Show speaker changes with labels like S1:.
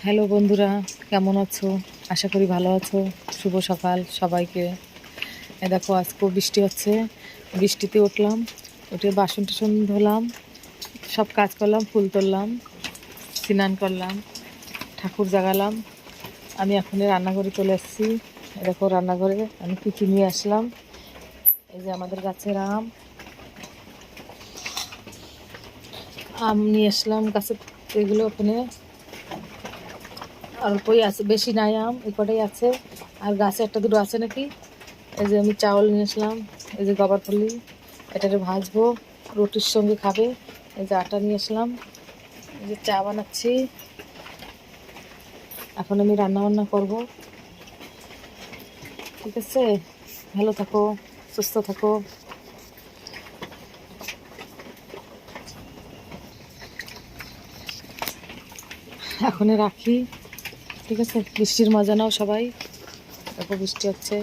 S1: Hello বন্ধুরা, কেমন আছো? আশা করি ভালো আছো। শুভ সকাল সবাইকে। দেখো আজকেও বৃষ্টি হচ্ছে। বৃষ্টিতে উঠলাম, উঠে বাসন টাসন ধুলাম, সব কাজ করলাম, ফুল তুললাম, স্নান করলাম, ঠাকুর জাগালাম। আমি এখনই রান্নাঘরে চলে এসেছি। দেখো রান্নাঘরে আমি কী নিয়ে আসলাম। এই যে আমাদের গাছের আম আম নিয়ে আসলাম গাছের। এগুলো ওখানে অল্পই আছে, বেশি নাই আম, এই কটাই আছে। আর গাছে একটা দুটো আছে নাকি। এই যে আমি চাউল নিয়ে আসলাম, এই যে গবারফলি, এটাকে ভাজবো, রুটির সঙ্গে খাবে। এই যে আটা নিয়ে আসলাম, এই যে চা বানাচ্ছি। এখন আমি রান্না বান্না করবো। ঠিক আছে, ভালো থাকো, সুস্থ থাকো। এখনই রাখি। ঠিক আছে, বৃষ্টির মজা নাও সবাই। দেখো বৃষ্টি হচ্ছে।